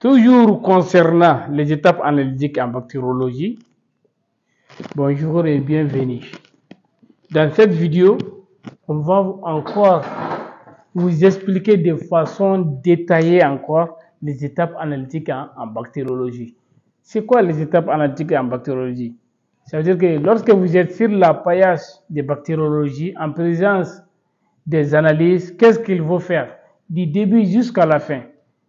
Toujours concernant les étapes analytiques en bactériologie, bonjour et bienvenue. Dans cette vidéo, on va encore vous expliquer de façon détaillée encore les étapes analytiques en bactériologie. C'est quoi les étapes analytiques en bactériologie? Ça veut dire que lorsque vous êtes sur la page de bactériologie en présence des analyses, qu'est-ce qu'il faut faire du début jusqu'à la fin?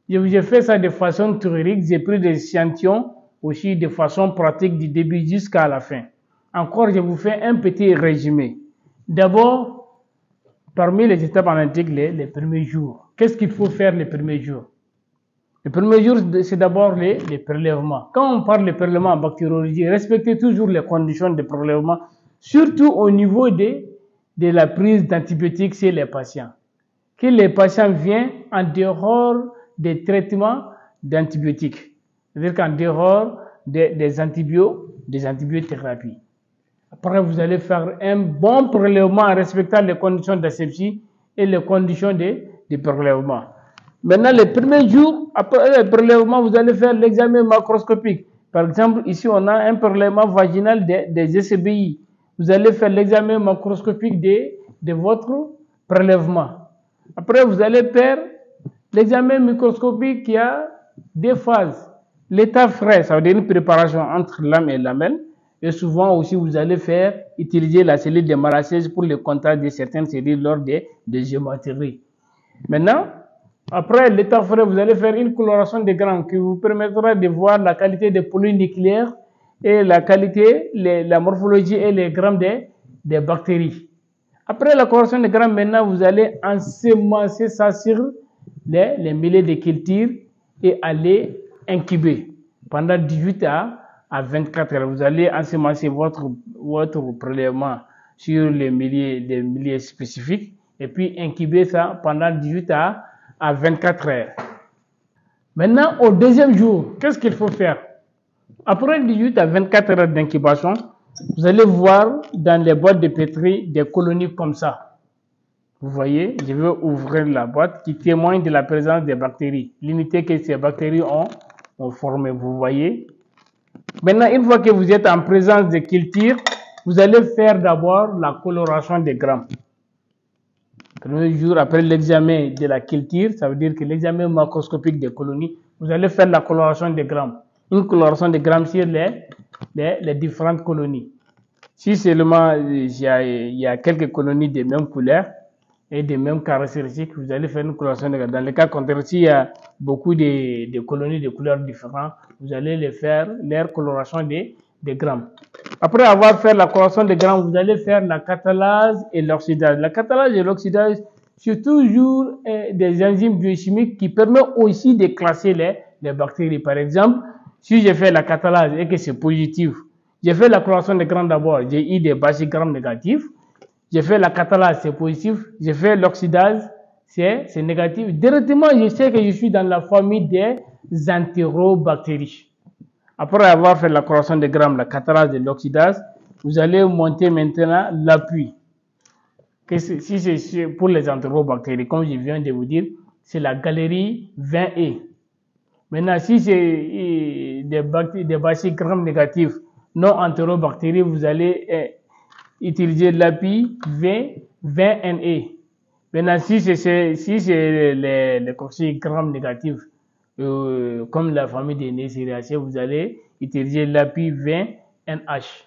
Je vous ai fait ça de façon théorique, j'ai pris des échantillons aussi de façon pratique du début jusqu'à la fin. Encore, je vous fais un petit résumé. D'abord, parmi les étapes analytiques, les premiers jours. Qu'est-ce qu'il faut faire les premiers jours? Le premier jour, c'est d'abord les prélèvements. Quand on parle de prélèvements en bactériologie, respectez toujours les conditions de prélèvement, surtout au niveau de la prise d'antibiotiques chez les patients. Que les patients viennent en dehors des traitements d'antibiotiques, c'est-à-dire qu'en dehors des antibiothérapies. Après, vous allez faire un bon prélèvement en respectant les conditions d'asepsie et les conditions de prélèvement. Maintenant, les premiers jours, après le prélèvement, vous allez faire l'examen macroscopique. Par exemple, ici, on a un prélèvement vaginal des ECBI. Vous allez faire l'examen macroscopique de votre prélèvement. Après, vous allez faire l'examen microscopique qui a deux phases. L'état frais, ça veut dire une préparation entre lame et lamelle. Et souvent aussi, vous allez utiliser la cellule de Marassage pour le contact de certaines cellules lors des géométries. Maintenant, après l'état frais, vous allez faire une coloration des grammes qui vous permettra de voir la qualité des polynucléaires et la qualité, la morphologie et les grammes des bactéries. Après la coloration des grammes, maintenant, vous allez ensemencer ça sur les milliers de cultures et aller incuber pendant 18 à 24 heures. Vous allez ensemencer votre prélèvement sur les milliers spécifiques et puis incuber ça pendant 18 à 24 heures. Maintenant, au deuxième jour, qu'est-ce qu'il faut faire? Après 18 à 24 heures d'incubation, vous allez voir dans les boîtes de pétri des colonies comme ça. Vous voyez, je vais ouvrir la boîte qui témoigne de la présence des bactéries, l'unité que ces bactéries ont formée. Vous voyez. Maintenant, une fois que vous êtes en présence de culture, vous allez faire d'abord la coloration des grammes. Premier jour après l'examen de la culture, ça veut dire que l'examen macroscopique des colonies, vous allez faire la coloration des grammes. Une coloration des grammes sur les différentes colonies. Si seulement il y a quelques colonies de même couleur et des mêmes caractéristiques, vous allez faire une coloration des grammes. Dans le cas contraire, s'il y a beaucoup de colonies de couleurs différentes, vous allez faire leur coloration des grammes. Après avoir fait la coloration des grammes, vous allez faire la catalase et l'oxydase. La catalase et l'oxydase, c'est toujours des enzymes biochimiques qui permettent aussi de classer les bactéries. Par exemple, si j'ai fait la catalase et que c'est positif, j'ai fait la coloration des grammes d'abord, j'ai eu des bacilles-grammes négatifs. J'ai fait la catalase, c'est positif. J'ai fait l'oxydase, c'est négatif. Directement, je sais que je suis dans la famille des entérobactéries. Après avoir fait la coloration des grammes, la catalase et l'oxydase, vous allez monter maintenant l'appui. Si c'est pour les entérobactéries, comme je viens de vous dire, c'est la galerie 20E. Maintenant, si c'est des bacilles-grammes négatifs non entérobactéries, vous allez utiliser l'appui 20NE. Maintenant, si c'est les bacilles-grammes négatifs, comme la famille des Neisseria, vous allez utiliser l'appui 20NH.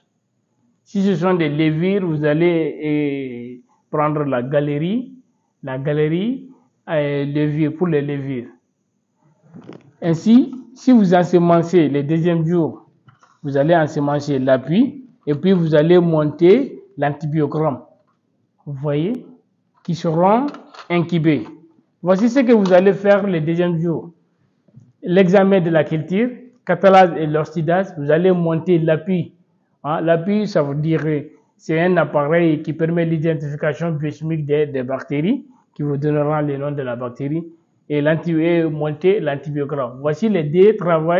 Si ce sont des levures, vous allez prendre la galerie levure pour les levures. Ainsi, si vous ensemencez le deuxième jour, vous allez ensemencer l'appui et puis vous allez monter l'antibiogramme. Vous voyez, qui seront incubés. Voici ce que vous allez faire le deuxième jour. L'examen de la culture, catalase et l'oxydase, vous allez monter l'appui. L'appui, ça veut dire c'est un appareil qui permet l'identification biochimique des bactéries, qui vous donnera le nom de la bactérie, et monter l'antibiogramme. Voici les deux travaux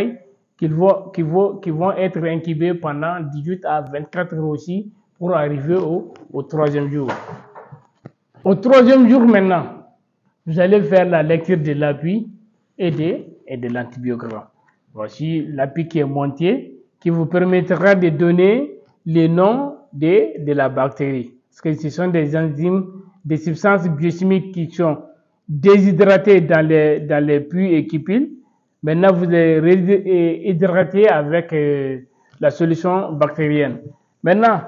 qui vont être incubés pendant 18 à 24 heures aussi pour arriver au troisième jour. Au troisième jour maintenant, vous allez faire la lecture de l'appui et et de l'antibiogramme. Voici l'appli qui est montée, qui vous permettra de donner les noms de la bactérie. Parce que ce sont des enzymes, des substances biochimiques qui sont déshydratées dans les puits et qui pilent. Maintenant, vous les réhydratez avec la solution bactérienne. Maintenant,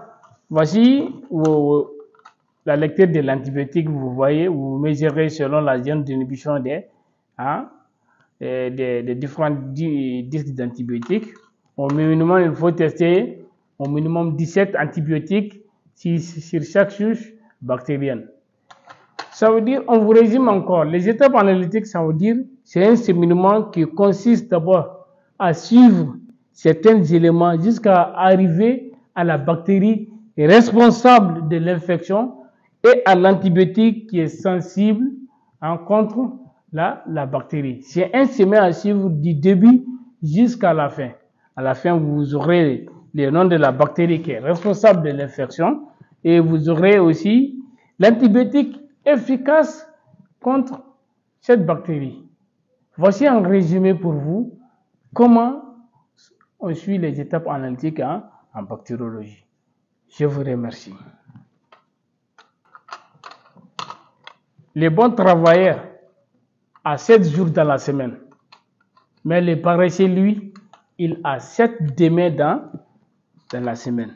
voici la lecture de l'antibiotique. Vous voyez, vous mesurez selon la zone d'inhibition des différents disques d'antibiotiques. Au minimum, il faut tester au minimum 17 antibiotiques sur chaque souche bactérienne. Ça veut dire, on vous résume encore, les étapes analytiques, ça veut dire, c'est un cheminement qui consiste d'abord à suivre certains éléments jusqu'à arriver à la bactérie responsable de l'infection et à l'antibiotique qui est sensible contre la bactérie. C'est un chemin à suivre du début jusqu'à la fin. À la fin, vous aurez le nom de la bactérie qui est responsable de l'infection et vous aurez aussi l'antibiotique efficace contre cette bactérie. Voici un résumé pour vous comment on suit les étapes analytiques en bactériologie. Je vous remercie. Les bons travailleurs a 7 jours dans la semaine, mais le paresseux, lui, il a 7 demain dans la semaine.